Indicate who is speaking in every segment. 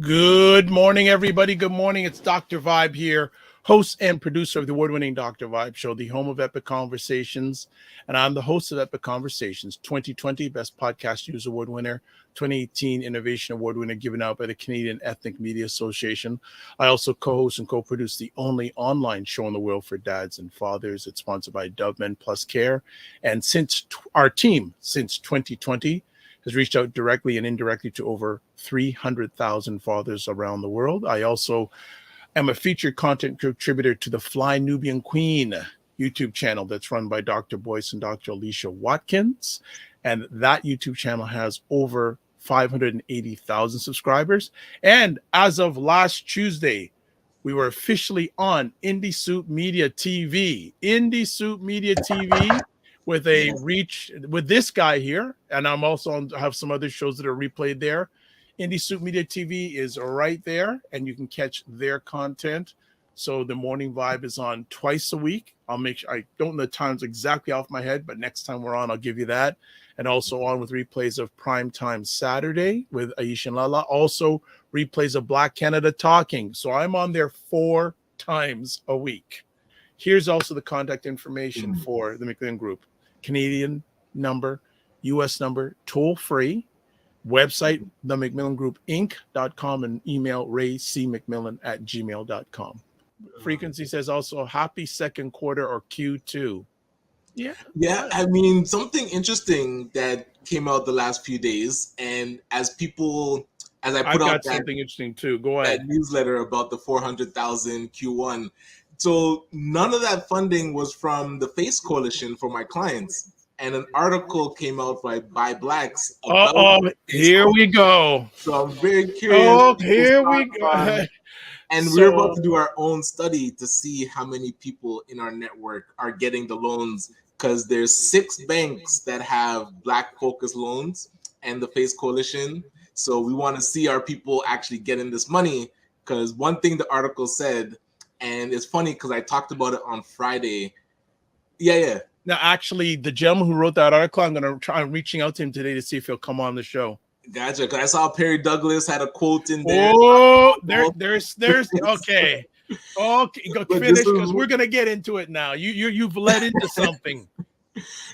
Speaker 1: Good morning, everybody. Good morning. It's Dr. Vibe here, host and producer of the award-winning Dr. Vibe Show, the home of Epic Conversations. And I'm the host of Epic Conversations, 2020 Best Podcast News Award winner, 2018 Innovation Award winner given out by the Canadian Ethnic Media Association. I also co-host and co-produce the only online show in the world for dads and fathers. It's sponsored by Dove Men Plus Care. And since our team, since 2020, has reached out directly and indirectly to over 300,000 fathers around the world. I also am a featured content contributor to the Fly Nubian Queen YouTube channel that's run by Dr. Boyce and Dr. Alicia Watkins. And that YouTube channel has over 580,000 subscribers. And as of last Tuesday, we were officially on Indie Soup Media TV. Indie Soup Media TV. With a reach with this guy here, and I'm also on, have some other shows that are replayed there. Indie Soup Media TV is right there, and you can catch their content. So the Morning Vibe is on twice a week. I'll make sure, I don't know the times exactly off my head, but next time we're on, I'll give you that. And also on with replays of Primetime Saturday with Addsion and Lala. Also replays of Black Canada Talking. So I'm on there 4 times a week. Here's also the contact information for the McMillan Group. Canadian number, U.S. number, toll-free, website, themcmillangroupinc.com, and email raycmcmillan@gmail.com. Frequency says also happy second quarter or Q2.
Speaker 2: Yeah, I mean, something interesting that came out the last few days, and as I put out
Speaker 1: something interesting too. Go ahead.
Speaker 2: That newsletter about the 400,000 Q1. So none of that funding was from the Face Coalition for my clients. And an article came out by Blacks.
Speaker 1: Here we go.
Speaker 2: So I'm very curious.
Speaker 1: Here we go.
Speaker 2: And we're about to do our own study to see how many people in our network are getting the loans, because there's 6 banks that have Black focused loans and the Face Coalition. So we want to see our people actually getting this money, because one thing the article said, and it's funny because I talked about it on Friday. Yeah.
Speaker 1: Now, actually, the gentleman who wrote that article, I'm going to try reaching out to him today to see if he'll come on the show.
Speaker 2: Gotcha. Because I saw Perry Douglas had a quote in there.
Speaker 1: Oh, there's okay. Okay, go finish, because we're going to get into it now. You've led into something.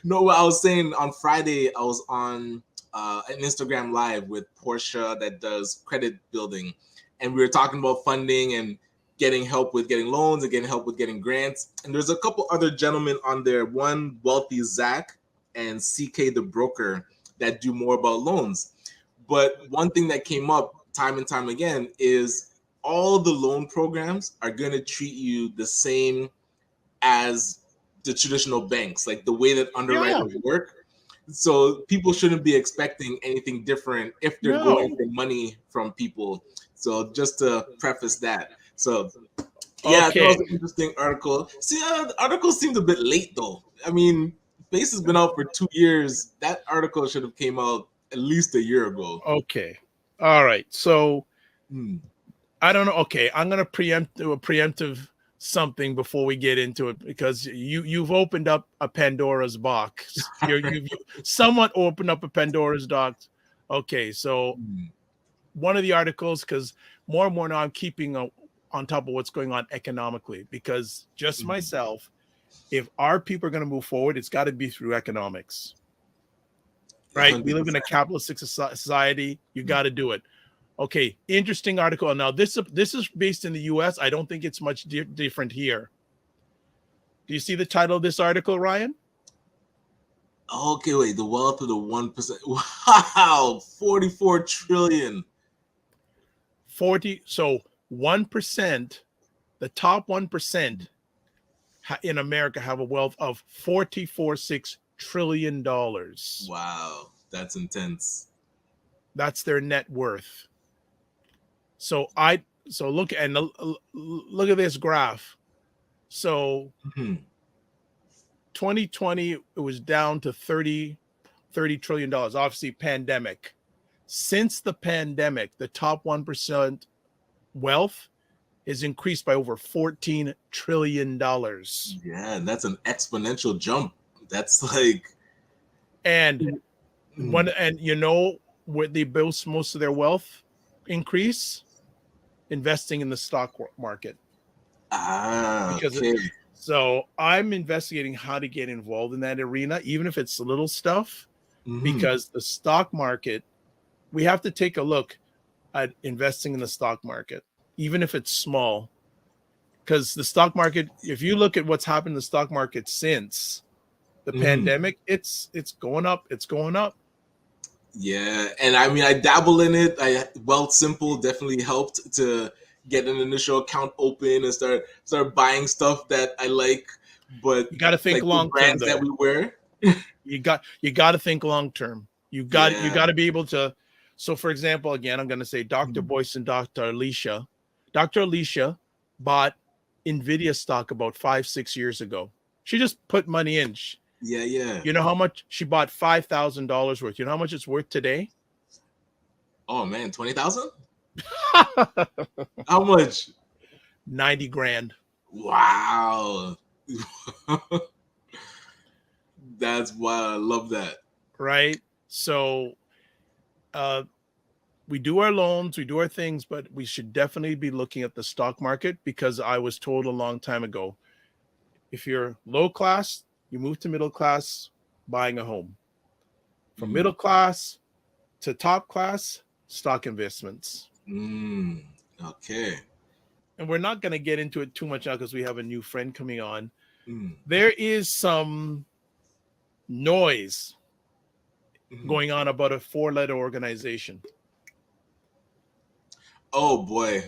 Speaker 2: No, what I was saying on Friday, I was on an Instagram Live with Portia that does credit building. And we were talking about funding and getting help with getting loans and getting help with getting grants. And there's a couple other gentlemen on there, one Wealthy Zach and CK the Broker, that do more about loans. But one thing that came up time and time again is all the loan programs are going to treat you the same as the traditional banks, like the way that underwriters work. So people shouldn't be expecting anything different if they're going for money from people. So just to preface that. So, that was an interesting article. See, the article seemed a bit late, though. I mean, Face has been out for 2 years. That article should have came out at least a year ago.
Speaker 1: Okay. All right. So, I don't know. Okay, I'm going to do a preemptive something before we get into it, because you've opened up a Pandora's box. You've somewhat opened up a Pandora's box. Okay, so one of the articles, because more and more now I'm keeping on top of what's going on economically, because just myself, if our people are going to move forward, it's got to be through economics, right? 100%. We live in a capitalistic society. You got to do it. Okay, interesting article. Now this is based in the U.S. I don't think it's much different here. Do you see the title of this article, Ryan?
Speaker 2: Okay, wait. The wealth of the 1%. Wow, 44 trillion.
Speaker 1: 40. So 1%, the top 1% in America have a wealth of $44.6 trillion.
Speaker 2: Wow, that's intense.
Speaker 1: That's their net worth. So look at this graph. So 2020, it was down to $30 trillion. Obviously, pandemic. Since the pandemic, the top 1% wealth is increased by over $14 trillion.
Speaker 2: Yeah, and that's an exponential jump. That's like,
Speaker 1: and you know where they boast most of their wealth increase? investing in the stock market. Because
Speaker 2: Okay.
Speaker 1: so I'm investigating how to get involved in that arena, even if it's little stuff, because the stock market, we have to take a look at investing in the stock market, even if it's small. Because the stock market, if you look at what's happened in the stock market since the pandemic, it's going up. It's going up.
Speaker 2: Yeah, and I mean, I dabble in it. Wealth Simple definitely helped to get an initial account open and start buying stuff that I like. But
Speaker 1: You got to think
Speaker 2: like the
Speaker 1: long term,
Speaker 2: brands that
Speaker 1: though.
Speaker 2: we wear,
Speaker 1: You got to think long term. You got to be able to. So, for example, again, I'm going to say Dr. Boyce and Dr. Alicia. Dr. Alicia bought Nvidia stock about 5-6 years ago. She just put money in.
Speaker 2: Yeah.
Speaker 1: You know how much she bought? $5,000 worth. You know how much it's worth today?
Speaker 2: Oh man, 20,000? How much?
Speaker 1: 90 grand.
Speaker 2: Wow. That's why I love that.
Speaker 1: Right. So, we do our loans, we do our things, but we should definitely be looking at the stock market, because I was told a long time ago, if you're low class, you move to middle class, buying a home. From middle class to top class, stock investments.
Speaker 2: Okay.
Speaker 1: And we're not going to get into it too much now because we have a new friend coming on. There is some noise going on about a 4-letter organization.
Speaker 2: Oh boy.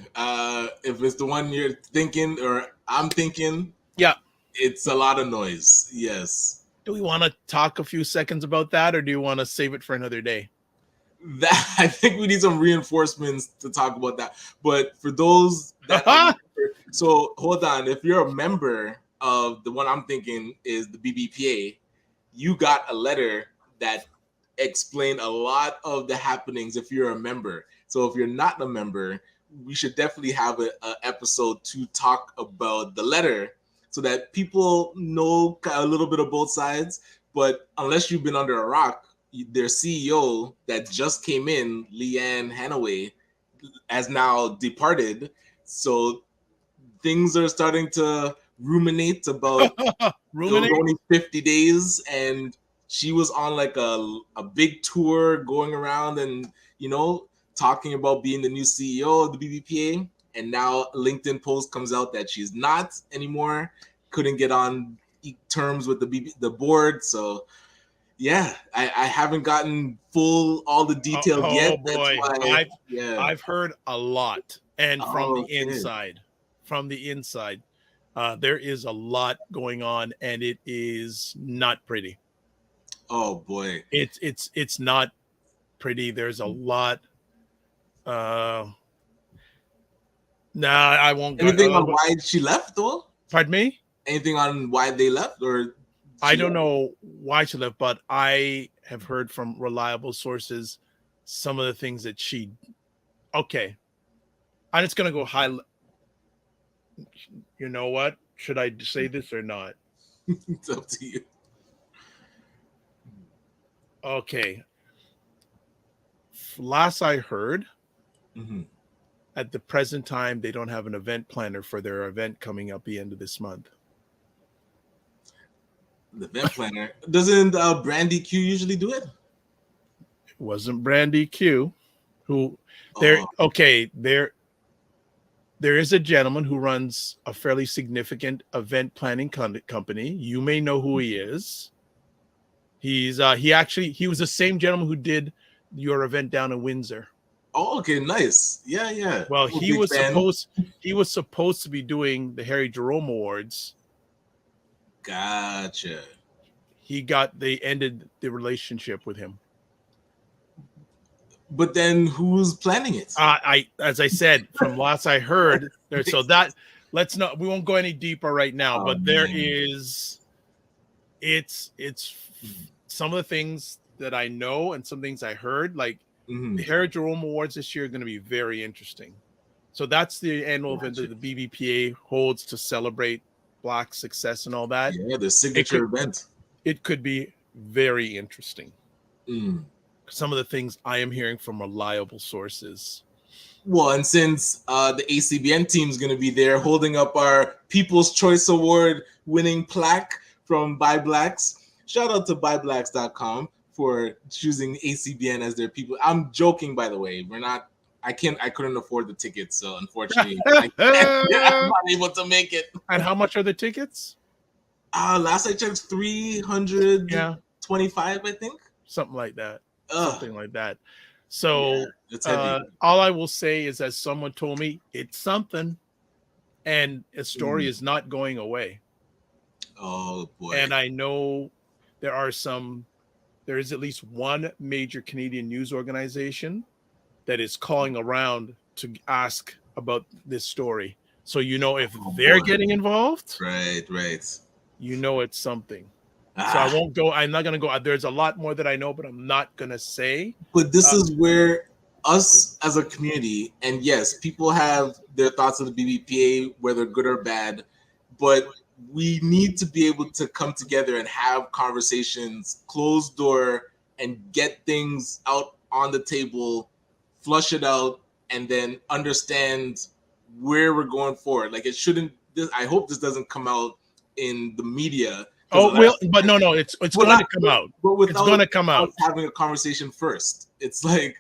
Speaker 2: If it's the one you're thinking or I'm thinking,
Speaker 1: yeah,
Speaker 2: it's a lot of noise. Yes.
Speaker 1: Do we want to talk a few seconds about that, or do you want to save it for another day?
Speaker 2: That I think we need some reinforcements to talk about that. But for those that are, so hold on, if you're a member of the one I'm thinking is the BBPA, you got a letter that explained a lot of the happenings if you're a member. So if you're not a member, we should definitely have an episode to talk about the letter so that people know a little bit of both sides. But unless you've been under a rock, their CEO that just came in, Leanne Hanaway, has now departed. So things are starting to ruminate about It was only 50 days and she was on like a big tour going around and, talking about being the new CEO of the BBPA. And now a LinkedIn post comes out that she's not anymore, couldn't get on terms with the board. So yeah, I haven't gotten all the details yet.
Speaker 1: Boy,
Speaker 2: that's why,
Speaker 1: I've heard a lot, and from the inside, there is a lot going on, and it is not pretty.
Speaker 2: Oh boy,
Speaker 1: it's not pretty. There's a lot. I won't.
Speaker 2: Anything on why she left, though?
Speaker 1: Pardon me?
Speaker 2: Anything on why they left, or
Speaker 1: I don't know why she left, but I have heard from reliable sources some of the things that she. Okay, I'm just gonna go high. You know what? Should I say this or not?
Speaker 2: It's up to you.
Speaker 1: Okay. Last I heard, at the present time, they don't have an event planner for their event coming up the end of this month.
Speaker 2: The event planner. Doesn't Brandy Q usually do it?
Speaker 1: It wasn't Brandy Q. Who there? Okay, there is a gentleman who runs a fairly significant event planning company. You may know who he is. He was the same gentleman who did your event down in Windsor.
Speaker 2: Oh, okay, nice. Yeah.
Speaker 1: Well, he was supposed to be doing the Harry Jerome Awards.
Speaker 2: Gotcha.
Speaker 1: They ended the relationship with him.
Speaker 2: But then who's planning it?
Speaker 1: As I said, from last I heard, so that we won't go any deeper right now, but there is, it's some of the things that I know and some things I heard, like the Harry Jerome Awards this year are going to be very interesting. So that's the annual event that the BBPA holds to celebrate Black success and all that.
Speaker 2: Yeah, the signature event.
Speaker 1: It could be very interesting. Some of the things I am hearing from reliable sources.
Speaker 2: Well, and since the ACBN team is going to be there holding up our People's Choice Award winning plaque from Buy Blacks, shout out to buyblacks.com for choosing ACBN as their people. I'm joking, by the way. I couldn't afford the tickets, so unfortunately, I'm not able to make it.
Speaker 1: And how much are the tickets?
Speaker 2: Last I checked, 325, I think.
Speaker 1: Something like that.
Speaker 2: Ugh.
Speaker 1: Something like that. So
Speaker 2: Yeah, it's heavy.
Speaker 1: all I will say is, as someone told me, it's something, and a story is not going away.
Speaker 2: Oh boy.
Speaker 1: And I know there is at least one major Canadian news organization that is calling around to ask about this story. So if they're getting involved,
Speaker 2: right,
Speaker 1: it's something. So I won't go. I'm not going to go. There's a lot more that I know, but I'm not going to say.
Speaker 2: But this is where us as a community, and yes, people have their thoughts of the BBPA, whether good or bad, but we need to be able to come together and have conversations, closed door, and get things out on the table, flush it out, and then understand where we're going forward. Like, it shouldn't. I hope this doesn't come out in the media.
Speaker 1: Oh, well, but no, it's going to come out.
Speaker 2: But
Speaker 1: it's going to come out.
Speaker 2: Having a conversation first. It's like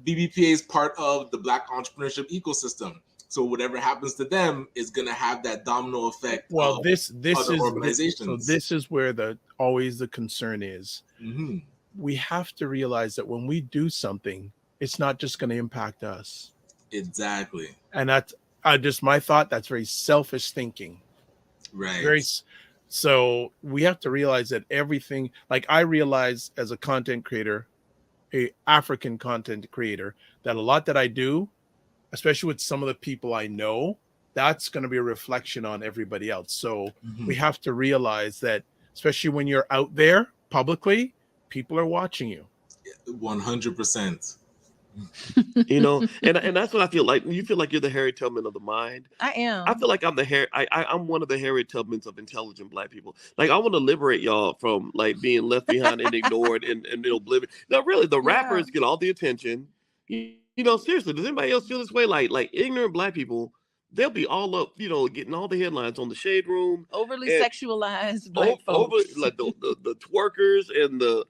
Speaker 2: BBPA is part of the Black entrepreneurship ecosystem. So whatever happens to them is going to have that domino effect.
Speaker 1: Well, this is
Speaker 2: organizations.
Speaker 1: So this is where always the concern is.
Speaker 2: Mm-hmm.
Speaker 1: We have to realize that when we do something, it's not just going to impact us.
Speaker 2: Exactly.
Speaker 1: And that's just my thought. That's very selfish thinking.
Speaker 2: Right.
Speaker 1: So we have to realize that everything, like I realize as a content creator, a African content creator, that a lot that I do, especially with some of the people I know, that's going to be a reflection on everybody else. So we have to realize that, especially when you're out there publicly, people are watching you.
Speaker 2: 100%.
Speaker 3: And that's what I feel like. You feel like you're the Harriet Tubman of the mind.
Speaker 4: I am.
Speaker 3: I feel like I'm I'm one of the Harriet Tubmans of intelligent Black people. Like, I want to liberate y'all from like being left behind and ignored and oblivion. Now, really, the rappers get all the attention. Seriously, does anybody else feel this way? Like ignorant Black people, they'll be all up, getting all the headlines on the Shade Room.
Speaker 4: Overly sexualized Black folks.
Speaker 3: Like the twerkers and the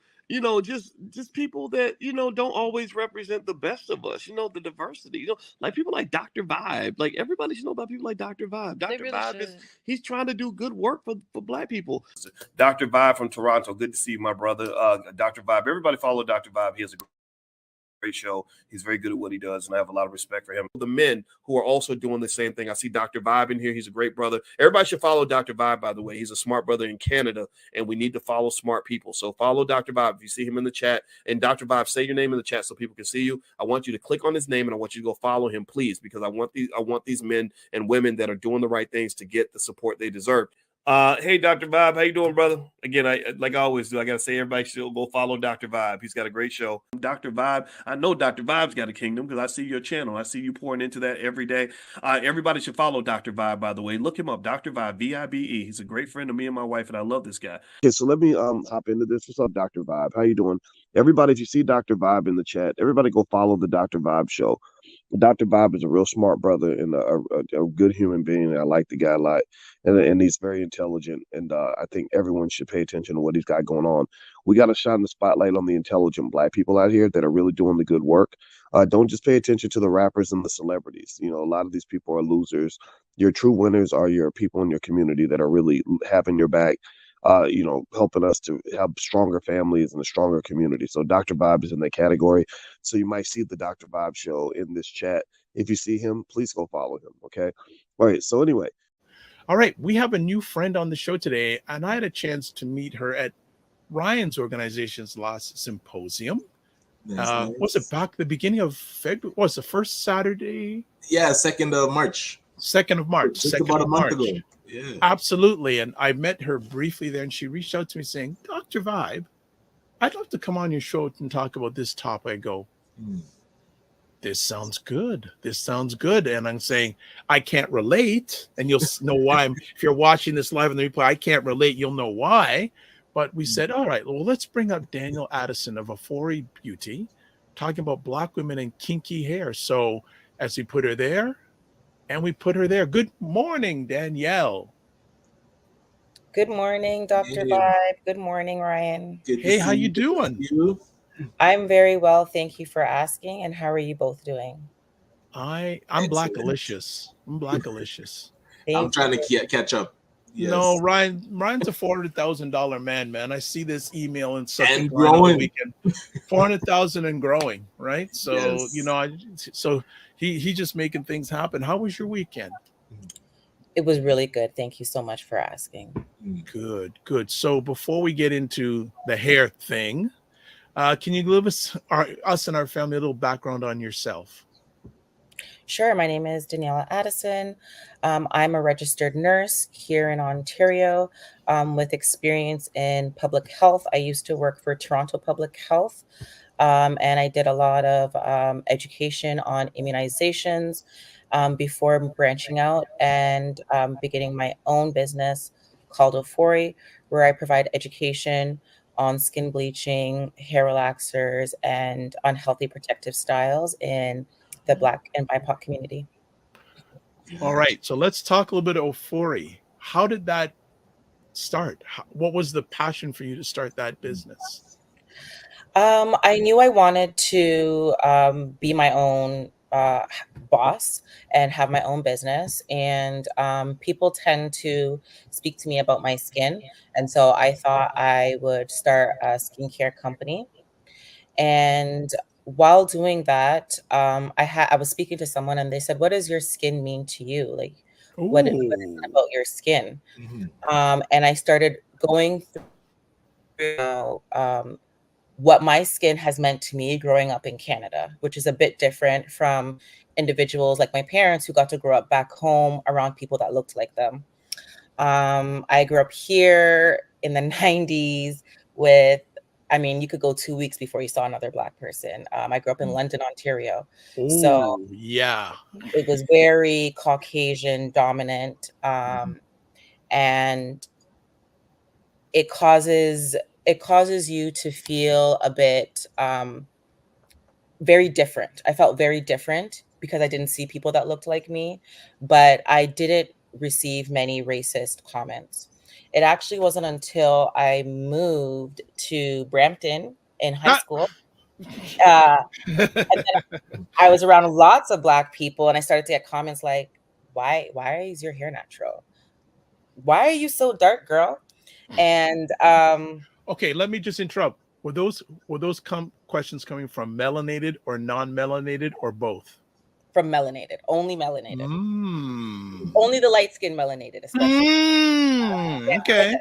Speaker 3: just people that, don't always represent the best of us, the diversity, like people like Dr. Vibe. Like, everybody should know about people like Dr. Vibe. Dr. Vibe he's trying to do good work for Black people. Dr. Vibe from Toronto. Good to see you, my brother. Dr. Vibe. Everybody follow Dr. Vibe. He has a great show. He's very good at what he does, and I have a lot of respect for him. The men who are also doing the same thing. I see Dr. Vibe in here. He's a great brother. Everybody should follow Dr. Vibe, by the way. He's a smart brother in Canada, and we need to follow smart people. So follow Dr. Vibe. If you see him in the chat, and Dr. Vibe, say your name in the chat so people can see you. I want you to click on his name, and I want you to go follow him, please, because I want these men and women that are doing the right things to get the support they deserve. Hey, Dr. Vibe, how you doing, brother? Again, like I always do, I got to say everybody should go follow Dr. Vibe. He's got a great show. Dr. Vibe, I know Dr. Vibe's got a kingdom because I see your channel. I see you pouring into that every day. Everybody should follow Dr. Vibe, by the way. Look him up, Dr. Vibe, V-I-B-E. He's a great friend of me and my wife, and I love this guy.
Speaker 5: Okay, so let me hop into this. What's up, Dr. Vibe? How you doing? Everybody, if you see Dr. Vibe in the chat, everybody go follow the Dr. Vibe show. Dr. Vibe is a real smart brother and a good human being. I like the guy a lot, and he's very intelligent. And I think everyone should pay attention to what he's got going on. We got to shine the spotlight on the intelligent Black people out here that are really doing the good work. Don't just pay attention to the rappers and the celebrities. A lot of these people are losers. Your true winners are your people in your community that are really having your back. Helping us to have stronger families and a stronger community. So Dr. Vibe is in that category. So you might see the Dr. Vibe show in this chat. If you see him, please go follow him. Okay. All right. So anyway.
Speaker 1: All right. We have a new friend on the show today, and I had a chance to meet her at Ryan's organization's last symposium. Nice. Was it back the beginning of February? Was the first Saturday?
Speaker 2: Yeah, 2nd of March.
Speaker 1: 2nd of March.
Speaker 2: Just about a month ago. Yeah.
Speaker 1: Absolutely. And I met her briefly there, and she reached out to me saying, Dr. Vibe, I'd love to come on your show and talk about this topic. I go, this sounds good. This sounds good. And I'm saying, I can't relate. And you'll know why. If you're watching this live in the replay, I can't relate. You'll know why. But we said, all right, well, let's bring up Danielle Addsion of Ofori Beauty. talking about Black women and kinky hair. So as we put her there, and we put her there. Good morning, Danielle.
Speaker 6: Good morning, Dr.
Speaker 2: Hey,
Speaker 6: Vibe. Good morning, Ryan.
Speaker 2: good to
Speaker 1: Hey, how
Speaker 2: see
Speaker 1: you
Speaker 2: you. Good to
Speaker 1: doing?
Speaker 2: see you.
Speaker 6: I'm very well. Thank you for asking. And how are you both doing?
Speaker 1: I'm
Speaker 2: Excellent.
Speaker 1: blackalicious. I'm blackalicious.
Speaker 2: I'm
Speaker 6: Thank
Speaker 2: trying
Speaker 6: you.
Speaker 2: to catch up.
Speaker 1: No,
Speaker 2: Yes.
Speaker 1: Ryan's a $400,000 man, man. I see this email and subject
Speaker 2: And
Speaker 1: line on the
Speaker 2: growing.
Speaker 1: weekend. 400,000 and growing, right? So,
Speaker 2: Yes.
Speaker 1: so he just making things happen. How was your weekend?
Speaker 6: It was really good. Thank you so much for asking.
Speaker 1: Good, good. So before we get into the hair thing, can you give us and our family a little background on yourself?
Speaker 6: Sure. My name is Danielle Addison. I'm a registered nurse here in Ontario with experience in public health. I used to work for Toronto Public Health, and I did a lot of education on immunizations before branching out and beginning my own business called Ofori, where I provide education on skin bleaching, hair relaxers, and unhealthy protective styles in the Black and BIPOC community.
Speaker 1: All right, so let's talk a little bit of Ofori. How did that start? What was the passion for you to start that business?
Speaker 6: I knew I wanted to be my own boss and have my own business. And people tend to speak to me about my skin. And so I thought I would start a skincare company. And while doing that, I was speaking to someone and they said, "What does your skin mean to you? Like, what is it
Speaker 1: Ooh.
Speaker 6: about your skin?"
Speaker 2: Mhm.
Speaker 6: And I started going through what my skin has meant to me growing up in Canada, which is a bit different from individuals like my parents who got to grow up back home around people that looked like them. I grew up here in the 90s with, I mean, you could go 2 weeks before you saw another Black person. I grew up in London, Ontario. So
Speaker 1: Oh, yeah.
Speaker 6: it was very Caucasian dominant. And it causes you to feel a bit very different. I felt very different because I didn't see people that looked like me, but I didn't receive many racist comments. It actually wasn't until I moved to Brampton in high
Speaker 1: Ah.
Speaker 6: school. Uh, I was around lots of Black people, and I started to get comments like, "Why is your hair natural? Why are you so dark, girl?" And
Speaker 1: Okay, let me just interrupt. Were those questions coming from melanated or non-melanated or both?
Speaker 6: from melanated, only melanated,
Speaker 1: Mm.
Speaker 6: only the light skin melanated, especially.
Speaker 1: Okay.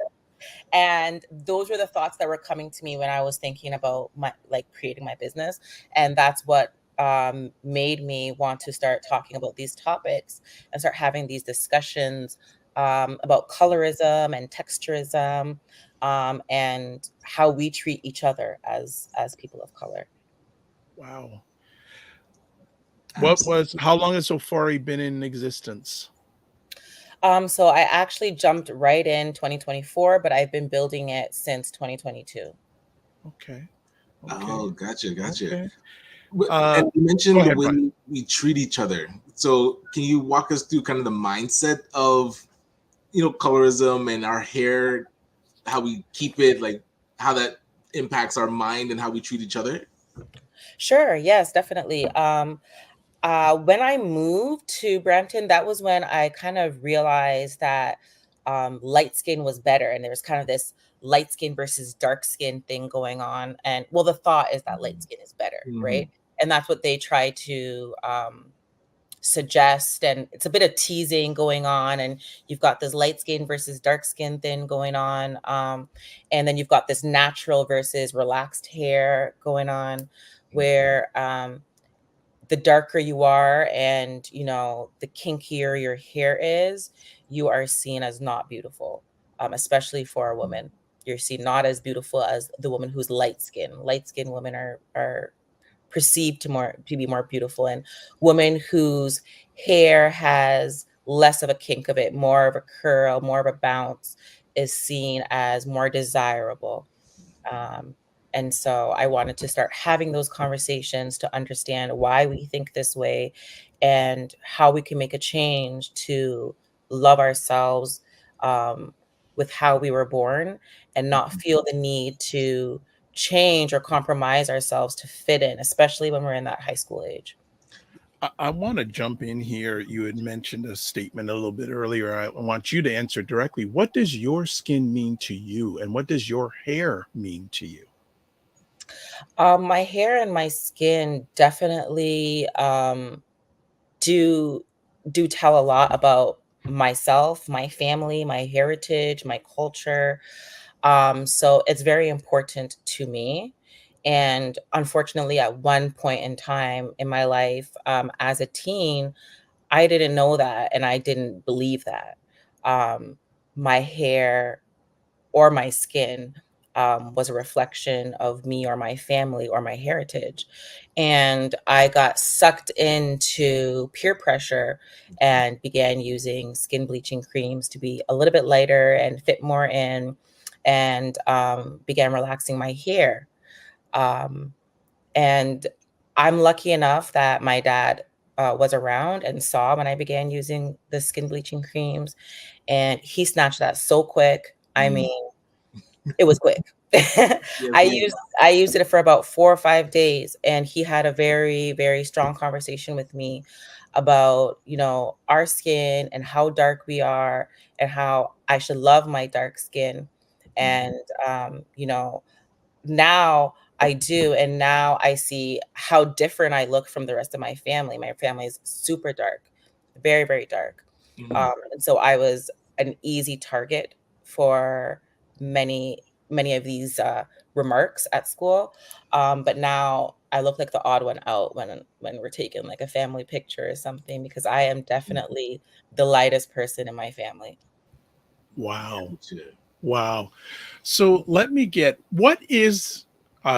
Speaker 6: And those were the thoughts that were coming to me when I was thinking about my like creating my business, and that's what made me want to start talking about these topics and start having these discussions about colorism and texturism, and how we treat each other as people of color.
Speaker 1: Wow.
Speaker 2: Absolutely.
Speaker 1: How long has Ofori been in existence?
Speaker 6: So I actually jumped right in 2024, but I've been building it since 2022.
Speaker 1: Okay.
Speaker 2: Oh,
Speaker 1: Okay.
Speaker 2: gotcha.
Speaker 1: Okay.
Speaker 2: And you
Speaker 1: Go
Speaker 2: mentioned the
Speaker 1: ahead,
Speaker 2: way
Speaker 1: Brian.
Speaker 2: we treat each other. So can you walk us through kind of the mindset of, colorism and our hair, how we keep it, like how that impacts our mind and how we treat each other?
Speaker 6: Sure, yes, definitely. When I moved to Brampton, that was when I kind of realized that light skin was better, and there was kind of this light skin versus dark skin thing going on. And well, the thought is that light skin is better,
Speaker 2: Mhm.
Speaker 6: right? And that's what they try to suggest. And it's a bit of teasing going on. And you've got this light skin versus dark skin thing going on. And then you've got this natural versus relaxed hair going on, where the darker you are and the kinkier your hair is, you are seen as not beautiful, especially for a woman. You're seen not as beautiful as the woman who's light skinned women are perceived to be more beautiful, and women whose hair has less of a kink of it, more of a curl, more of a bounce, is seen as more desirable. um, And so I wanted to start having those conversations to understand why we think this way and how we can make a change to love ourselves with how we were born and not feel the need to change or compromise ourselves to fit in, especially when we're in that high school age.
Speaker 1: I want to jump in here. You had mentioned a statement a little bit earlier. I want you to answer directly. What does your skin mean to you, and what does your hair mean to you?
Speaker 6: My hair and my skin definitely do tell a lot about myself, my family, my heritage, my culture. So it's very important to me. And unfortunately, at one point in time in my life, as a teen, I didn't know that and I didn't believe that. My hair or my skin was a reflection of me or my family or my heritage. And I got sucked into peer pressure and began using skin bleaching creams to be a little bit lighter and fit more in, and began relaxing my hair. Um, and I'm lucky enough that my dad was around and saw when I began using the skin bleaching creams, and he snatched that so quick. I mean, it was quick. I used I used it for about 4 or 5 days, and he had a very, very strong conversation with me about, our skin and how dark we are and how I should love my dark skin. And, now I do, and now I see how different I look from the rest of my family. My family is super dark, very, very dark. And so I was an easy target for many of these remarks at school. But now I look like the odd one out when we're taking like a family picture or something, because I am definitely the lightest person in my family.
Speaker 1: Wow. Wow. So let me get, what is,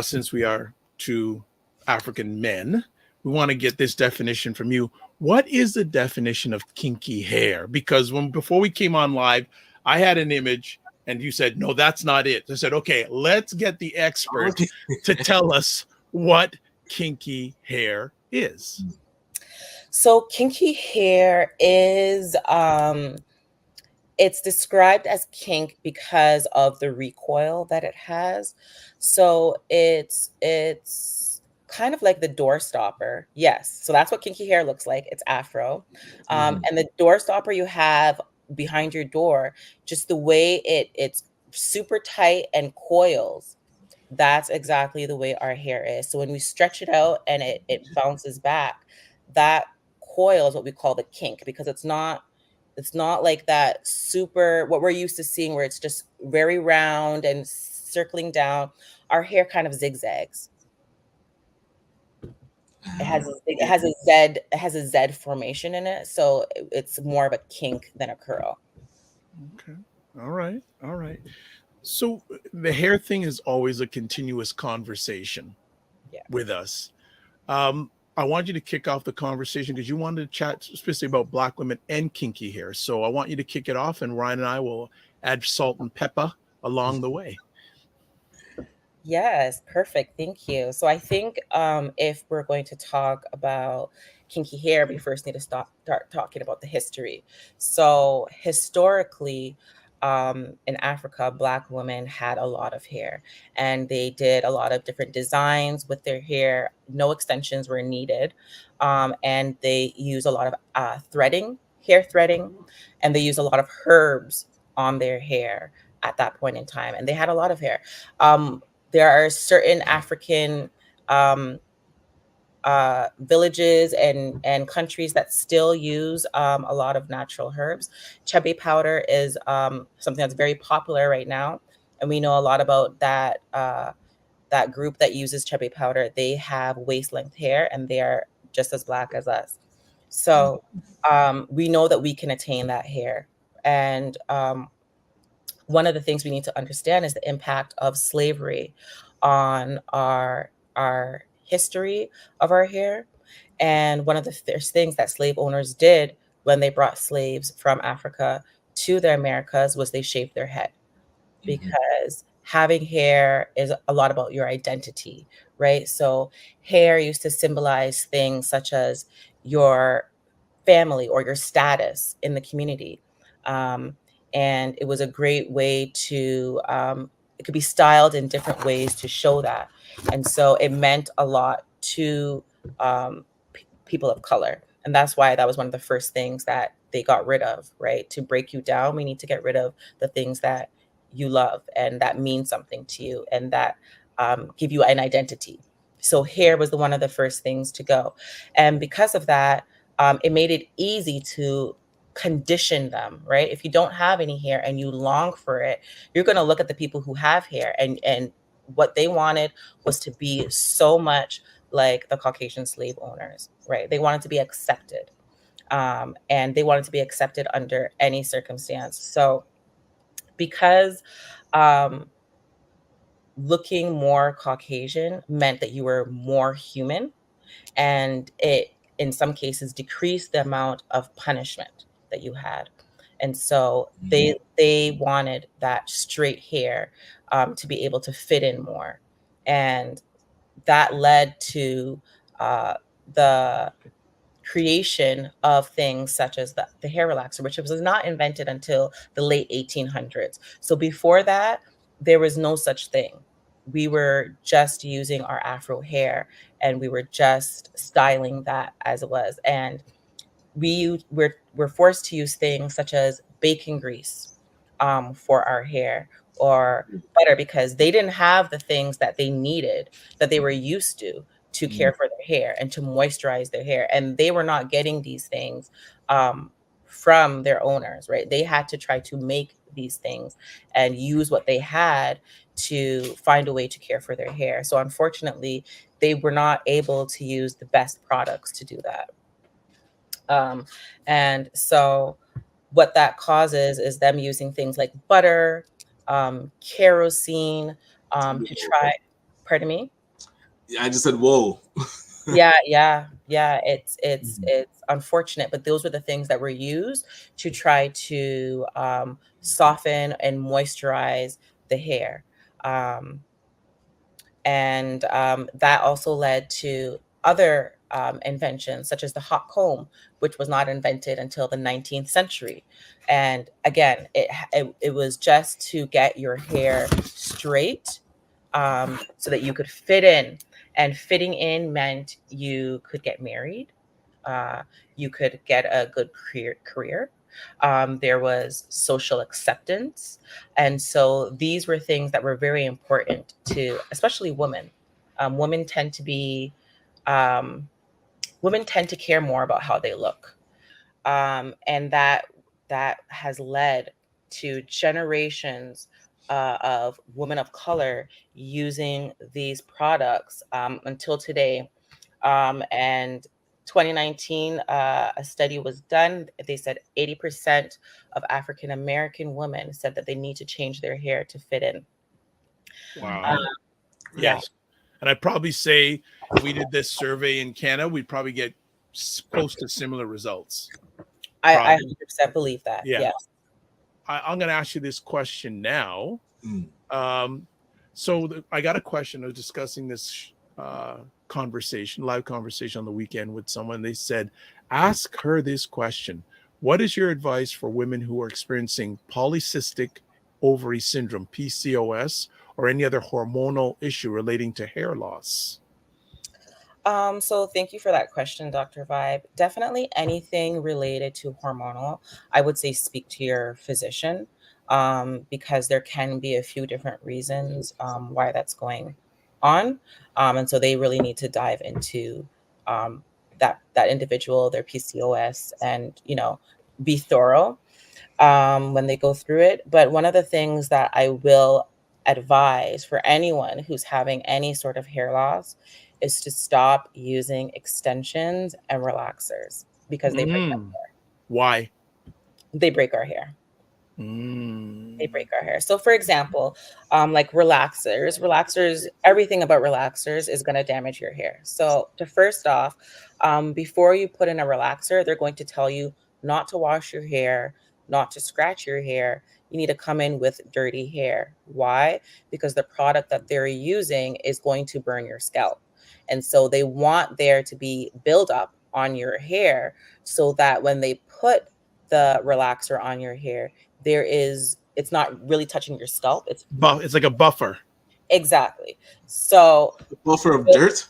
Speaker 1: since we are two African men, we want to get this definition from you. What is the definition of kinky hair? Because before we came on live, I had an image and you said, no, that's not it. I said, okay, let's get the expert to tell us what kinky hair is.
Speaker 6: So kinky hair is it's described as kink because of the recoil that it has. So it's kind of like the door stopper. Yes. So that's what kinky hair looks like. It's afro. And the door stopper you have behind your door, just the way it's super tight and coils. That's exactly the way our hair is. So when we stretch it out and it bounces back, that coil is what we call the kink, because it's not like that super what we're used to seeing where it's just very round and circling down. Our hair kind of zigzags. It has a Z formation in it, so it's more of a kink than a curl.
Speaker 1: Okay. All right. All right. So the hair thing is always a continuous conversation with us. I want you to kick off the conversation because you wanted to chat specifically about Black women and kinky hair. So I want you to kick it off, and Ryan and I will add salt and pepper along the way.
Speaker 6: Yes, perfect. Thank you. So I think if we're going to talk about kinky hair, we first need to start talking about the history. So historically, in Africa, Black women had a lot of hair, and they did a lot of different designs with their hair. No extensions were needed, and they use a lot of hair threading, and they use a lot of herbs on their hair at that point in time, and they had a lot of hair. There are certain African villages and countries that still use a lot of natural herbs. Chebe powder is something that's very popular right now, and we know a lot about that that group that uses chebe powder. They have waist length hair, and they are just as Black as us. So we know that we can attain that hair, and one of the things we need to understand is the impact of slavery on our history of our hair. And one of the first things that slave owners did when they brought slaves from Africa to the Americas was they shaved their head, because having hair is a lot about your identity, right? So hair used to symbolize things such as your family or your status in the community. Um, and it was a great way to, it could be styled in different ways to show that. And so it meant a lot to people of color. And that's why that was one of the first things that they got rid of, right? To break you down, we need to get rid of the things that you love and that mean something to you and that give you an identity. So hair was one of the first things to go. And because of that, it made it easy to condition them, right? If you don't have any hair and you long for it, you're going to look at the people who have hair, and what they wanted was to be so much like the Caucasian slave owners, right? They wanted to be accepted, and they wanted to be accepted under any circumstance. So because um, looking more Caucasian meant that you were more human, and it in some cases decreased the amount of punishment that you had. And so they wanted that straight hair to be able to fit in more, and that led to the creation of things such as the hair relaxer, which was not invented until the late 1800s. So before that, there was no such thing. We were just using our Afro hair, and we were just styling that as it was. And we're forced to use things such as bacon grease for our hair, or butter, because they didn't have the things that they needed, that they were used to care for their hair and to moisturize their hair. And they were not getting these things from their owners, right? They had to try to make these things and use what they had to find a way to care for their hair. So unfortunately, they were not able to use the best products to do that. And so what that causes is them using things like butter, kerosene, to try. Pardon me?
Speaker 2: I just said, whoa.
Speaker 6: Yeah. It's unfortunate, but those were the things that were used to try to soften and moisturize the hair. And that also led to other inventions, such as the hot comb, which was not invented until the 19th century. And again, it was just to get your hair straight, so that you could fit in. And fitting in meant you could get married, you could get a good career. There was social acceptance. And so these were things that were very important to, especially women. Women tend to be, women tend to care more about how they look. And that has led to generations of women of color using these products until today. And 2019, a study was done. They said 80% of African American women said that they need to change their hair to fit in.
Speaker 1: Wow.
Speaker 6: Yeah.
Speaker 1: Yes. And I'd probably say if we did this survey in Canada, we'd probably get close to similar results.
Speaker 6: I 100% believe that.
Speaker 1: Yeah.
Speaker 6: Yes.
Speaker 1: I'm going to ask you this question now. So I got a question. I was discussing this live conversation on the weekend with someone. They said, ask her this question. What is your advice for women who are experiencing polycystic ovary syndrome, PCOS, or any other hormonal issue relating to hair loss?
Speaker 6: So thank you for that question, Dr. Vibe. Definitely anything related to hormonal, I would say speak to your physician, because there can be a few different reasons why that's going on. And so they really need to dive into that individual, their PCOS, and, be thorough when they go through it. But one of the things that I will advise for anyone who's having any sort of hair loss is to stop using extensions and relaxers, because they break our hair.
Speaker 1: Why?
Speaker 6: They break our hair. They break our hair. So for example, like relaxers, everything about relaxers is going to damage your hair. So to first off, before you put in a relaxer, they're going to tell you not to wash your hair, not to scratch your hair. you need to come in with dirty hair. Why? Because the product that they're using is going to burn your scalp. And so they want there to be buildup on your hair so that when they put the relaxer on your hair, it's not really touching your scalp. It's
Speaker 1: like a buffer.
Speaker 6: exactly. So
Speaker 2: A buffer of dirt?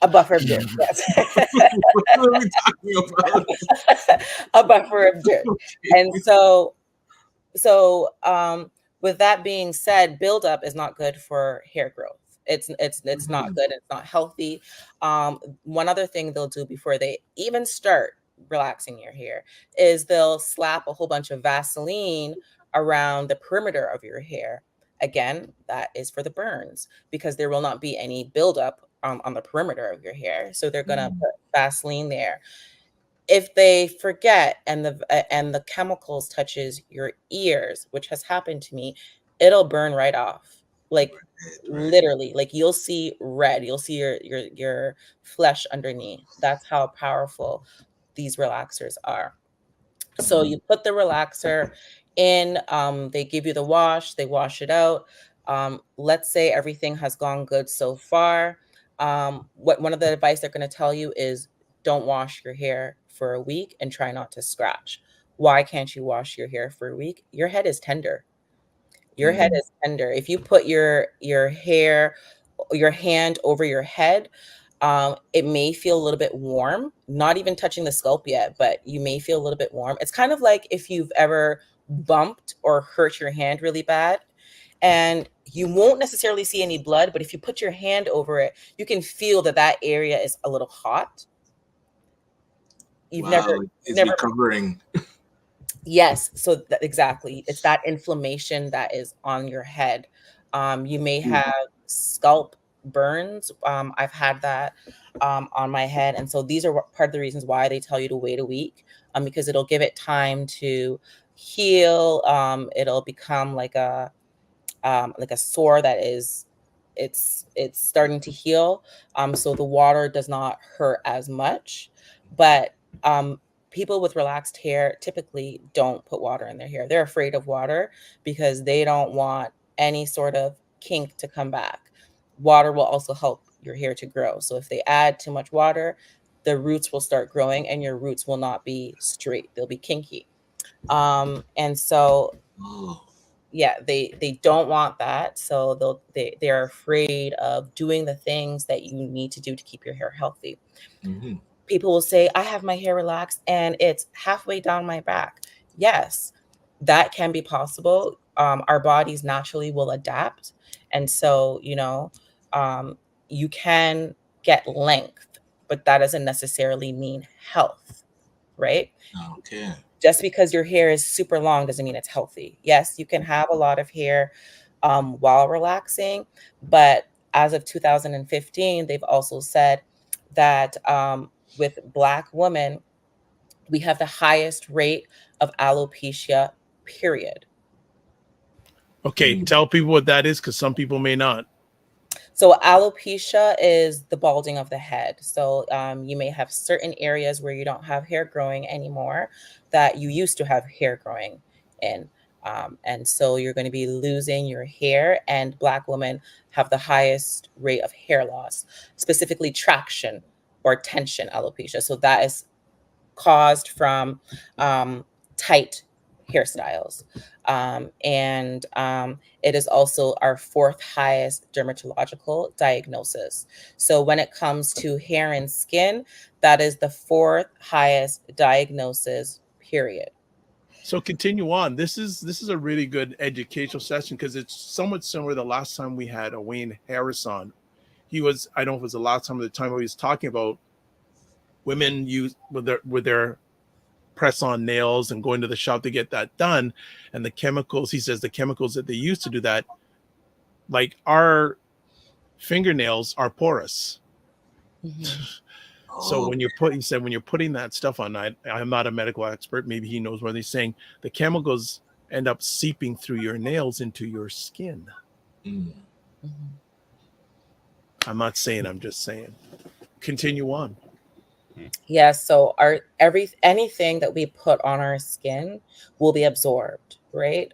Speaker 6: A buffer of dirt, yes.
Speaker 2: What are we talking about?
Speaker 6: A buffer of dirt.
Speaker 2: Okay.
Speaker 6: And with that being said, buildup is not good for hair growth. It's not good. It's not healthy. One other thing they'll do before they even start relaxing your hair is they'll slap a whole bunch of Vaseline around the perimeter of your hair. Again, that is for the burns because there will not be any buildup on the perimeter of your hair. So they're gonna put Vaseline there. If they forget and the chemicals touches your ears, which has happened to me, it'll burn right off. Like literally, like you'll see red, you'll see your flesh underneath. That's how powerful these relaxers are. So you put the relaxer in, they give you the wash, they wash it out. Let's say everything has gone good so far. One of the advice they're going to tell you is don't wash your hair for a week and try not to scratch. Why can't you wash your hair for a week? Your head is tender. Your head is tender. If you put your hand over your head, it may feel a little bit warm, not even touching the scalp yet, but you may feel a little bit warm. It's kind of like if you've ever bumped or hurt your hand really bad, and you won't necessarily see any blood, but if you put your hand over it, you can feel that area is a little hot. You've never
Speaker 2: recovering.
Speaker 6: Yes, so exactly. It's that inflammation that is on your head. You may have scalp burns. I've had that on my head. And so these are part of the reasons why they tell you to wait a week, because it'll give it time to heal. It'll become like a sore that is it's starting to heal. So the water does not hurt as much. But people with relaxed hair typically don't put water in their hair. They're afraid of water because they don't want any sort of kink to come back. Water will also help your hair to grow. So if they add too much water, the roots will start growing and your roots will not be straight. They'll be kinky. And so yeah, they don't want that. So they're afraid of doing the things that you need to do to keep your hair healthy. Mm-hmm. People will say, I have my hair relaxed and it's halfway down my back. Yes, that can be possible. Our bodies naturally will adapt. And so, you can get length, but that doesn't necessarily mean health, right?
Speaker 2: Okay.
Speaker 6: Just because your hair is super long doesn't mean it's healthy. Yes, you can have a lot of hair while relaxing, but as of 2015, they've also said that with Black women, we have the highest rate of alopecia, period.
Speaker 1: Okay, tell people what that is because some people may not.
Speaker 6: So alopecia is the balding of the head. So you may have certain areas where you don't have hair growing anymore that you used to have hair growing in. And so you're going to be losing your hair, and Black women have the highest rate of hair loss, specifically traction or tension alopecia. So that is caused from tight hairstyles. It is also our fourth highest dermatological diagnosis. So when it comes to hair and skin, that is the fourth highest diagnosis, period.
Speaker 1: So continue on. This is a really good educational session because it's somewhat similar to the last time we had Wayne Harris on. I don't know if it was the last time or the time where he was talking about women use with their press-on nails and going to the shop to get that done, and the chemicals. He says the chemicals that they use to do that, like our fingernails are porous. Mm-hmm. So when he said when you're putting that stuff on, I'm not a medical expert. Maybe he knows what he's saying. The chemicals end up seeping through your nails into your skin. Mm-hmm. I'm not saying. I'm just saying. Continue on.
Speaker 6: Yeah. So anything that we put on our skin will be absorbed. right?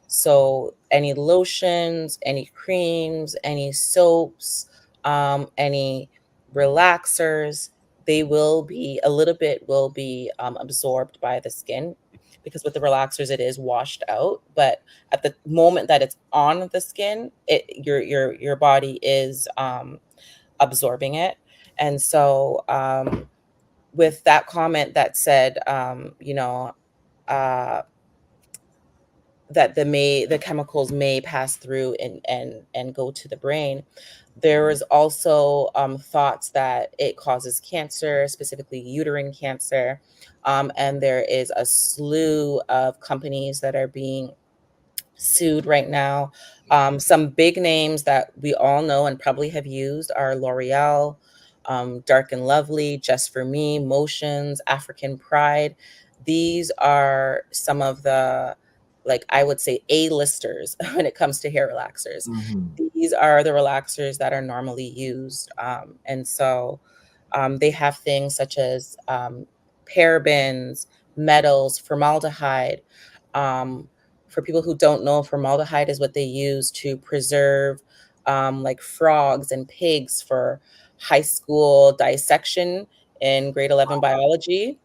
Speaker 6: So any lotions, any creams, any soaps, any relaxers, they will be a little bit will be absorbed by the skin, because with the relaxers it is washed out, but at the moment that it's on the skin, your body is absorbing it. And so with that comment that said, uh, that the chemicals may pass through and go to the brain, there is also thoughts that it causes cancer, specifically uterine cancer, and there is a slew of companies that are being sued right now. Some big names that we all know and probably have used are L'Oreal, Dark and Lovely, Just for Me, Motions, African Pride. These are some of the, like, I would say, A-listers when it comes to hair relaxers. These are the relaxers that are normally used. And so they have things such as parabens, metals, formaldehyde. For people who don't know, formaldehyde is what they use to preserve like frogs and pigs for high school dissection in grade 11 biology.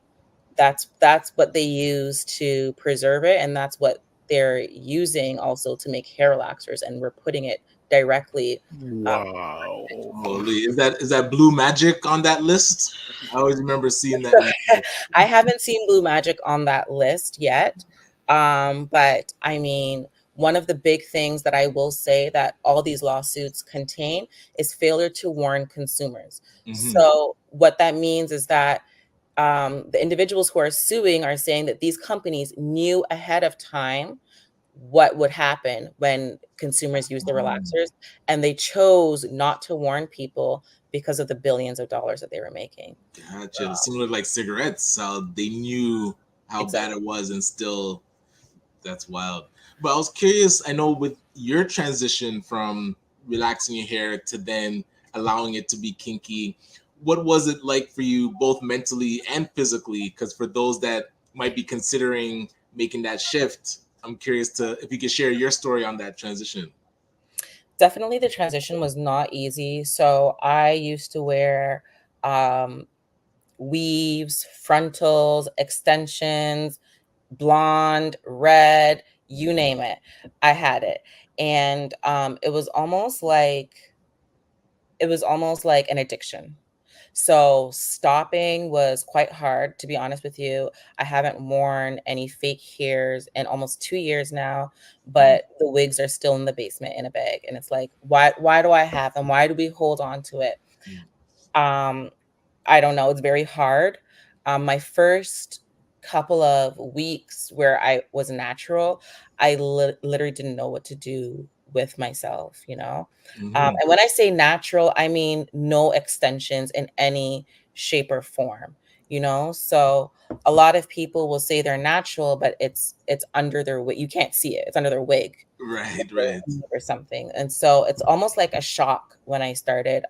Speaker 6: That's what they use to preserve it, and that's what they're using also to make hair relaxers, and we're putting it directly.
Speaker 1: Wow.
Speaker 2: Holy, is that Blue Magic on that list? I always remember seeing that.
Speaker 6: I haven't seen Blue Magic on that list yet. But I mean, one of the big things that I will say that all these lawsuits contain is failure to warn consumers. So what that means is that the individuals who are suing are saying that these companies knew ahead of time what would happen when consumers use the relaxers, and they chose not to warn people because of the billions of dollars that they were making.
Speaker 2: Gotcha. Similar like cigarettes, how they knew how bad it was, and still, that's wild. But I was curious, I know with your transition from relaxing your hair to then allowing it to be kinky, what was it like for you, both mentally and physically? Because for those that might be considering making that shift, I'm curious to if you could share your story on that transition.
Speaker 6: Definitely the transition was not easy. So I used to wear weaves, frontals, extensions, blonde, red, you name it. I had it. And it was almost like an addiction. So stopping was quite hard, to be honest with you. I haven't worn any fake hairs in almost 2 years now, but the wigs are still in the basement in a bag. And it's like, why do I have them? Why do we hold on to it? I don't know. It's very hard. My first couple of weeks where I was natural, I literally didn't know what to do with myself, you know? And when I say natural, I mean no extensions in any shape or form, you know? So a lot of people will say they're natural, but it's under their wig. You can't see it. It's under their wig.
Speaker 2: Right.
Speaker 6: Or something. And so it's almost like a shock when I started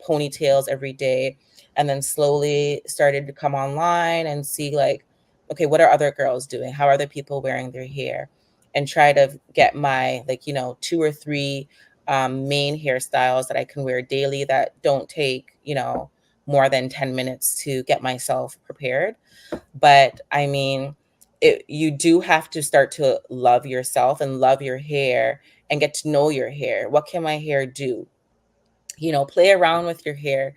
Speaker 6: ponytails every day, and then slowly started to come online and see like, okay, what are other girls doing? How are other people wearing their hair? And try to get my, like, you know, 2 or 3 main hairstyles that I can wear daily that don't take, you know, more than 10 minutes to get myself prepared. But I mean, you do have to start to love yourself and love your hair and get to know your hair. What can my hair do? You know, play around with your hair.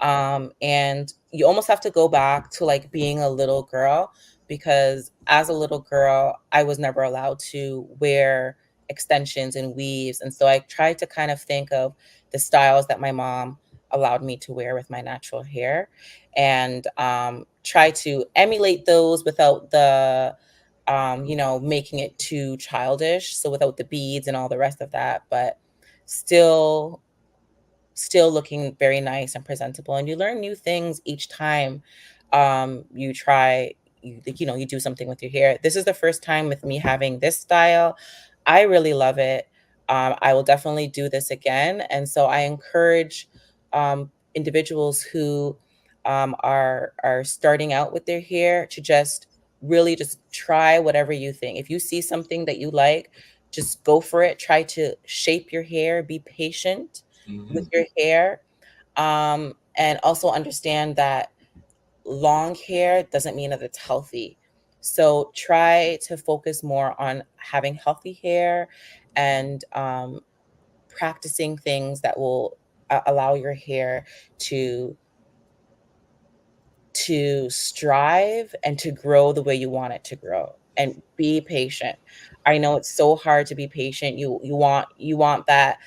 Speaker 6: And you almost have to go back to like being a little girl, because as a little girl, I was never allowed to wear extensions and weaves. And so I tried to kind of think of the styles that my mom allowed me to wear with my natural hair, and try to emulate those without the you know, making it too childish. So without the beads and all the rest of that, but still looking very nice and presentable. And you learn new things each time you try, you know, you do something with your hair. This is the first time with me having this style. I really love it. I will definitely do this again. And so I encourage individuals who are starting out with their hair to just really just try whatever you think. If you see something that you like, just go for it. Try to shape your hair, be patient with your hair. And also understand that long hair doesn't mean that it's healthy. So try to focus more on having healthy hair and practicing things that will allow your hair to strive and to grow the way you want it to grow, and be patient. I know it's so hard to be patient. You want that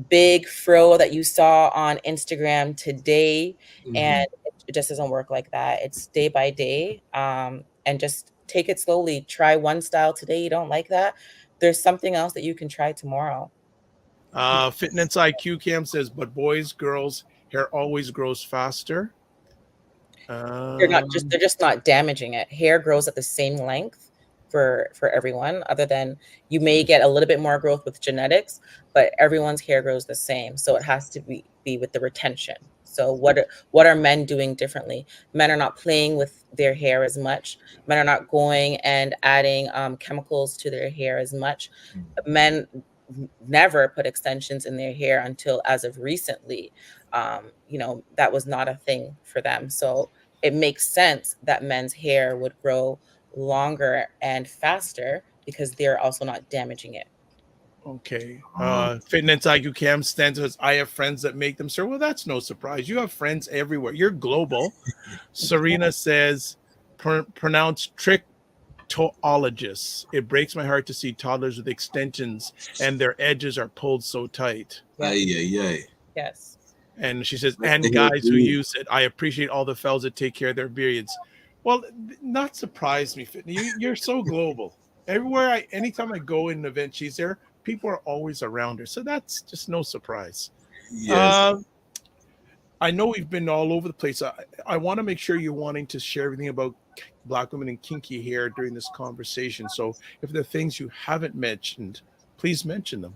Speaker 6: big fro that you saw on Instagram today, and it just doesn't work like that. It's day by day, and just take it slowly. Try one style today. You don't like that, there's something else that you can try tomorrow.
Speaker 1: Fitness IQ Cam says, but boys, girls, hair always grows faster.
Speaker 6: They're just not damaging it. Hair grows at the same length for everyone, other than you may get a little bit more growth with genetics, but everyone's hair grows the same. So it has to be with the retention. So what are men doing differently? Men are not playing with their hair as much. Men are not going and adding chemicals to their hair as much. Men never put extensions in their hair until as of recently. That was not a thing for them. So it makes sense that men's hair would grow longer and faster because they're also not damaging it.
Speaker 1: Okay. Fitness IQ Cam stands as, I have friends that make them, sir. Well, that's no surprise. You have friends everywhere. You're global. Serena says, pronounced trichotologist. It breaks my heart to see toddlers with extensions and their edges are pulled so tight.
Speaker 6: Yes.
Speaker 1: And she says, and guys who use it, I appreciate all the fellas that take care of their beards. Well, not surprised me. You're so global. Everywhere anytime I go in an event, she's there. People are always around her. So that's just no surprise.
Speaker 2: Yes.
Speaker 1: I know we've been all over the place. I want to make sure you're wanting to share everything about Black women and kinky hair during this conversation. So if there are things you haven't mentioned, please mention them.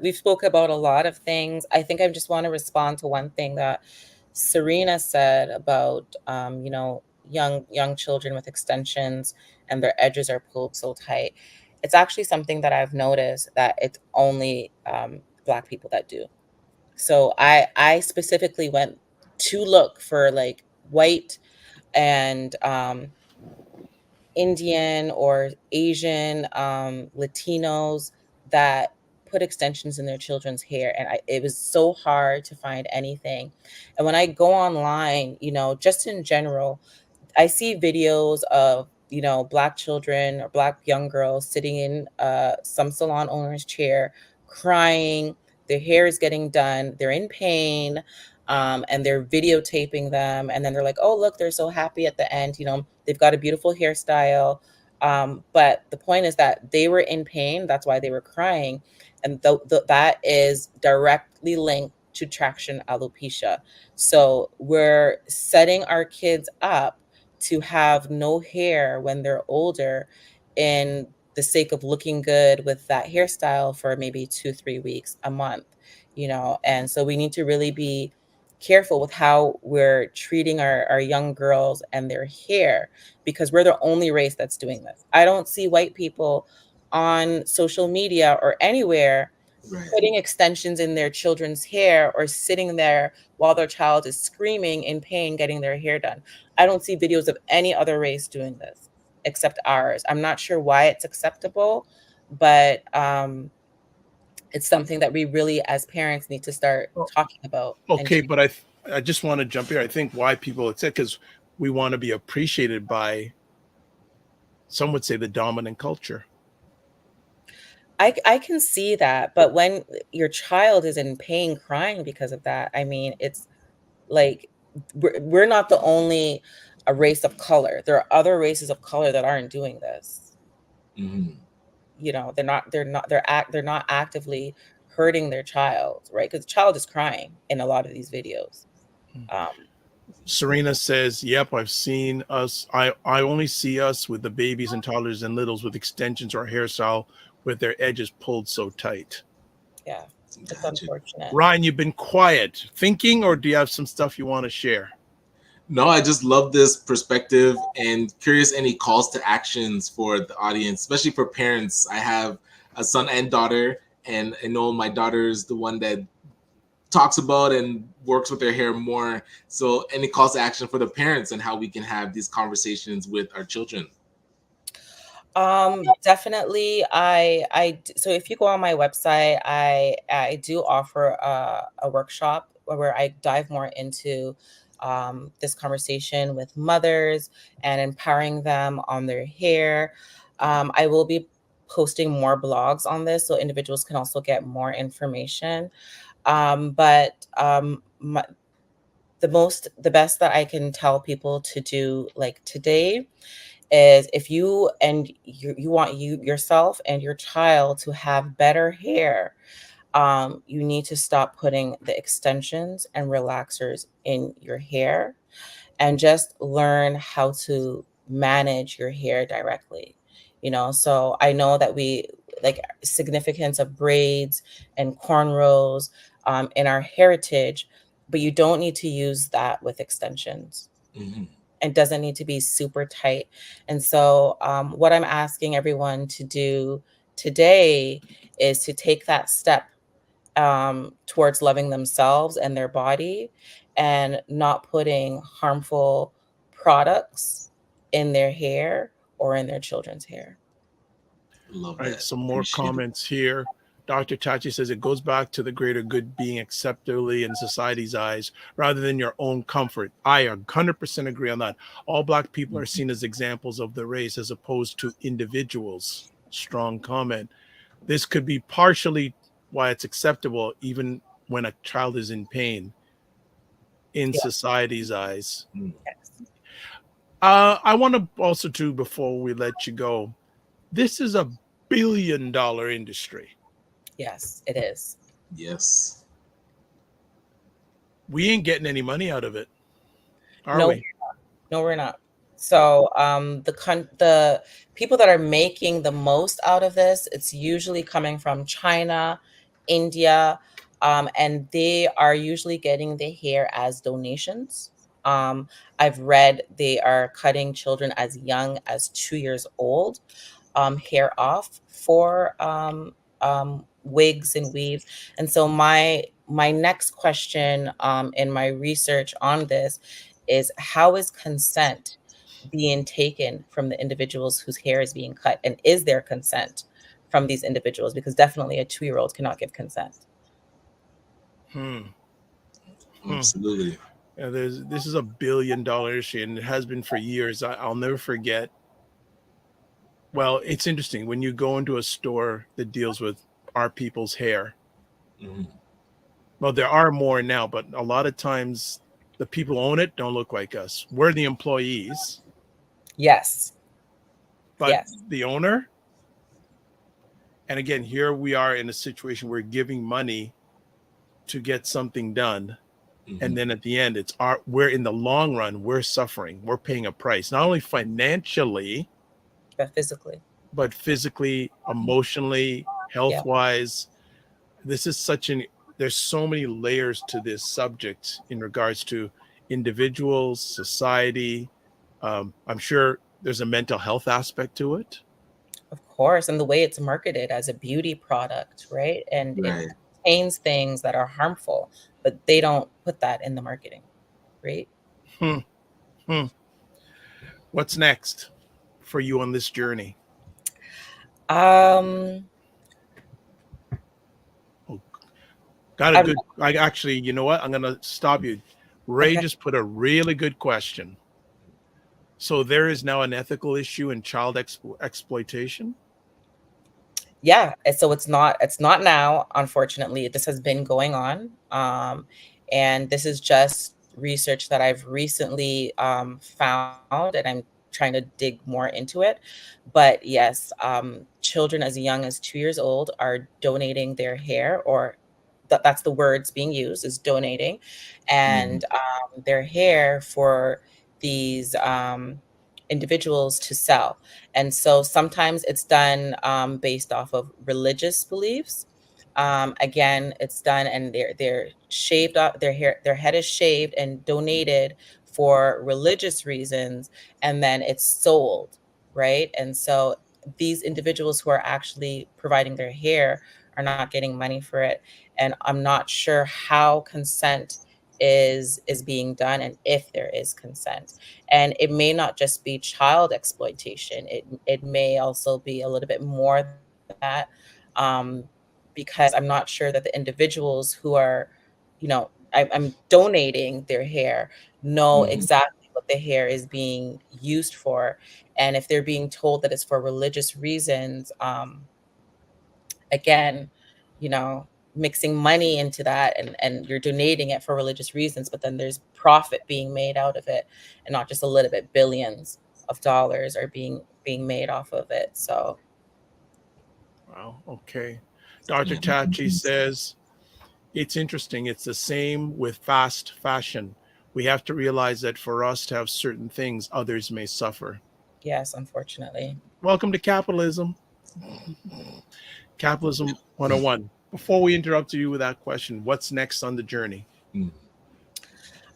Speaker 6: We've spoke about a lot of things. I think I just want to respond to one thing that Serena said about young children with extensions and their edges are pulled so tight. It's actually something that I've noticed that it's only Black people that do. So I specifically went to look for like white and Indian or Asian Latinos that put extensions in their children's hair, and it was so hard to find anything. And when I go online, just in general, I see videos of Black children or Black young girls sitting in some salon owner's chair crying. Their hair is getting done, they're in pain, and they're videotaping them, and then they're like, oh look, they're so happy at the end, they've got a beautiful hairstyle, but the point is that they were in pain. That's why they were crying, and that is directly linked to traction alopecia. So we're setting our kids up to have no hair when they're older in the sake of looking good with that hairstyle for maybe 2-3 weeks, a month, and so we need to really be careful with how we're treating our young girls and their hair, because we're the only race that's doing this. I don't see white people on social media or anywhere putting extensions in their children's hair or sitting there while their child is screaming in pain getting their hair done. I don't see videos of any other race doing this except ours. I'm not sure why it's acceptable, but it's something that we really as parents need to start talking about.
Speaker 1: Okay, but I just want to jump here. I think why people accept, because we want to be appreciated by, some would say, the dominant culture.
Speaker 6: I can see that, but when your child is in pain crying because of that, I mean, it's like we're not the only a race of color. There are other races of color that aren't doing this. They're not actively hurting their child, right? Because the child is crying in a lot of these videos.
Speaker 1: Serena says, yep, I've seen us. I only see us with the babies and toddlers and littles with extensions or hairstyle with their edges pulled so tight.
Speaker 6: Yeah, it's unfortunate.
Speaker 1: Ryan, you've been quiet. Thinking, or do you have some stuff you want to share?
Speaker 2: No, I just love this perspective and curious any calls to actions for the audience, especially for parents. I have a son and daughter, and I know my daughter is the one that talks about and works with their hair more. So any calls to action for the parents and how we can have these conversations with our children.
Speaker 6: Definitely. So if you go on my website, I do offer a workshop where I dive more into this conversation with mothers and empowering them on their hair. I will be posting more blogs on this so individuals can also get more information. But the best that I can tell people to do like today is if you want yourself and your child to have better hair, you need to stop putting the extensions and relaxers in your hair and just learn how to manage your hair directly. So I know that we like significance of braids and cornrows in our heritage, but you don't need to use that with extensions.
Speaker 2: Mhm.
Speaker 6: It doesn't need to be super tight. And so what I'm asking everyone to do today is to take that step towards loving themselves and their body and not putting harmful products in their hair or in their children's hair.
Speaker 2: Love
Speaker 1: All right,
Speaker 2: that.
Speaker 1: some more
Speaker 2: Appreciate it.
Speaker 1: comments here. Dr. Tachi says it goes back to the greater good being acceptably in society's eyes rather than your own comfort. I 100% agree on that. All Black people are seen as examples of the race as opposed to individuals. Strong comment. This could be partially why it's acceptable even when a child is in pain in
Speaker 6: Yeah.
Speaker 1: society's eyes.
Speaker 6: Yes.
Speaker 1: I want to also, too, before we let you go, this is a billion-dollar industry.
Speaker 6: Yes, it is.
Speaker 2: Yes.
Speaker 1: We ain't getting any money out of it, are
Speaker 6: No,
Speaker 1: we?
Speaker 6: no, we're not. So the people that are making the most out of this, it's usually coming from China, India, and they are usually getting the hair as donations. I've read they are cutting children as young as 2 years old, hair off for wigs and weaves. And so my next question in my research on this is how is consent being taken from the individuals whose hair is being cut, and is there consent from these individuals? Because definitely a 2-year-old cannot give consent.
Speaker 1: Hmm.
Speaker 2: Absolutely.
Speaker 1: Yeah, this is a billion-dollar issue, and it has been for years. I'll never forget. Well, it's interesting when you go into a store that deals with our people's hair.
Speaker 2: Mhm.
Speaker 1: Well, there are more now, but a lot of times the people who own it don't look like us. We're the employees,
Speaker 6: Yes.
Speaker 1: but
Speaker 6: Yes.
Speaker 1: the owner. And again, here we are in a situation where we're giving money to get something done.
Speaker 2: Mhm.
Speaker 1: And then at the end, we're in the long run, we're suffering. We're paying a price, not only financially,
Speaker 6: But physically.
Speaker 1: but physically, emotionally,
Speaker 6: Yeah.
Speaker 1: health wise. This is there's so many layers to this subject in regards to individuals, society. I'm sure there's a mental health aspect to it.
Speaker 6: Of course, and the way it's marketed as a beauty product, right? And it
Speaker 2: Right.
Speaker 6: contains things that are harmful, but they don't put that in the marketing, right?
Speaker 1: Hmm. Hmm. What's next for you on this journey?
Speaker 6: Um,
Speaker 1: Oh, got a
Speaker 6: I'm
Speaker 1: good. I actually, you know what? I'm gonna stop you. Ray
Speaker 6: okay.
Speaker 1: just put a really good question. So there is now an ethical issue in child exploitation.
Speaker 6: Yeah, and so it's not now, unfortunately. This has been going on. And this is just research that I've recently found, and I'm trying to dig more into it. But yes, children as young as 2 years old are donating their hair, or that's the words being used, is donating, and their hair for these individuals to sell. And so sometimes it's done based off of religious beliefs. Again, it's done, and they're shaved up. Their head is shaved and donated for religious reasons, and then it's sold, right? And so these individuals who are actually providing their hair are not getting money for it. And I'm not sure how consent is being done and if there is consent. And it may not just be child exploitation. It may also be a little bit more than that, because I'm not sure that the individuals who are, I'm donating their hair know exactly what the hair is being used for. And if they're being told that it's for religious reasons, again, mixing money into that, and you're donating it for religious reasons, but then there's profit being made out of it, and not just a little bit, billions of dollars are being made off of it. So
Speaker 1: Wow. Okay. Dr. Tachi says, it's interesting. It's the same with fast fashion. We have to realize that for us to have certain things, others may suffer.
Speaker 6: yes, unfortunately.
Speaker 1: Welcome to capitalism. Capitalism 101. Before we interrupt you with that question, what's next on the journey?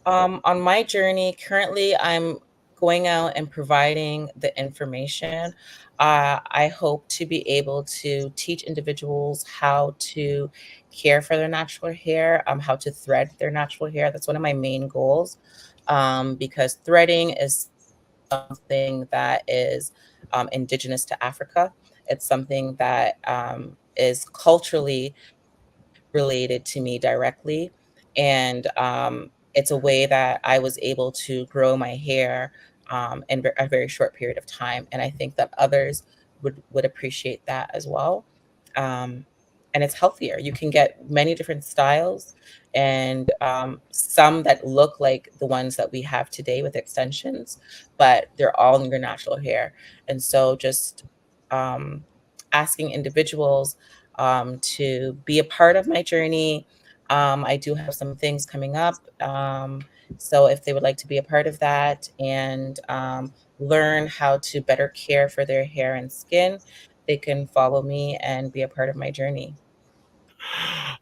Speaker 6: On my journey, currently, I'm going out and providing the information. I hope to be able to teach individuals how to care for their natural hair, how to thread their natural hair. That's one of my main goals, because threading is something that is indigenous to Africa. It's something that is culturally related to me directly. And it's a way that I was able to grow my hair in a very short period of time. And I think that others would appreciate that as well. And it's healthier. You can get many different styles, and some that look like the ones that we have today with extensions, but they're all in your natural hair. And so just asking individuals to be a part of my journey. I do have some things coming up. So if they would like to be a part of that and learn how to better care for their hair and skin, they can follow me and be a part of my journey.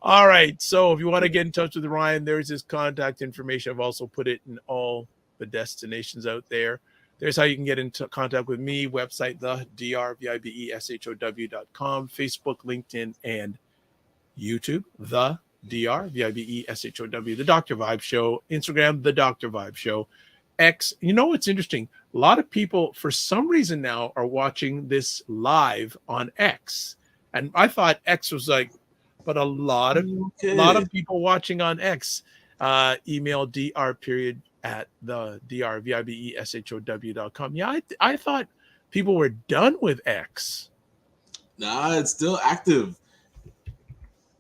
Speaker 1: All right. So if you want to get in touch with Ryan, there's his contact information. I've also put it in all the destinations out there. There's how you can get into contact with me. Website, the drvibeshow.com, Facebook, LinkedIn, and YouTube, the drvibeshow, the Dr. Vibe Show, Instagram, the Dr. Vibe Show, X. You know what's interesting? A lot of people, for some reason now, are watching this live on X, and I thought X was like, but a lot of people watching on X. Email dr@ the drvibeshow.com. Yeah, I thought people were done with X.
Speaker 2: Nah, it's still active.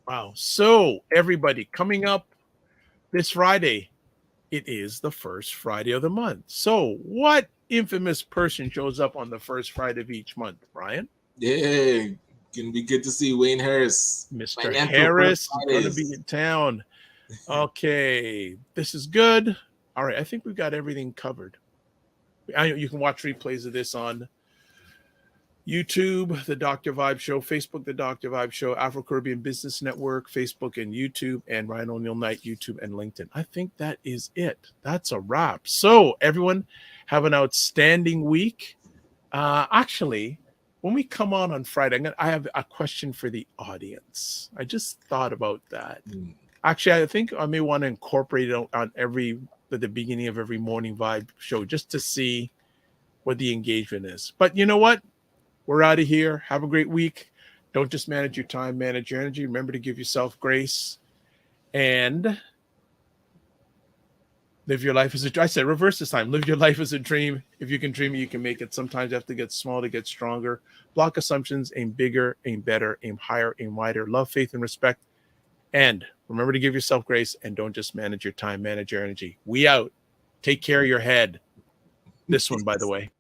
Speaker 1: Wow. So everybody, coming up this Friday, it is the first Friday of the month. So what infamous person shows up on the first Friday of each month, Brian?
Speaker 2: Yeah, gonna be good to see Wayne Harris.
Speaker 1: Mr. Harris is going to be in town. Okay, this is good. All right, I think we've got everything covered. You can watch replays of this on YouTube, The Dr. Vibe Show, Facebook, The Dr. Vibe Show, Afro-Caribbean Business Network, Facebook and YouTube, and Ryan O'Neill Knight, YouTube and LinkedIn. I think that is it. That's a wrap. So everyone have an outstanding week. Actually, when we come on Friday, I have a question for the audience. I just thought about that. Actually, I think I may want to incorporate it on at the beginning of every morning vibe show just to see what the engagement is. But you know what? We're out of here. Have a great week. Don't just manage your time, manage your energy. Remember to give yourself grace and live your life as a dream. I said reverse this time. Live your life as a dream. If you can dream it, you can make it. Sometimes you have to get small to get stronger. Block assumptions. Aim bigger, aim better, aim higher, aim wider. Love, faith, and respect. And remember to give yourself grace and don't just manage your time, manage your energy. We out. Take care of your head. This one, by the way.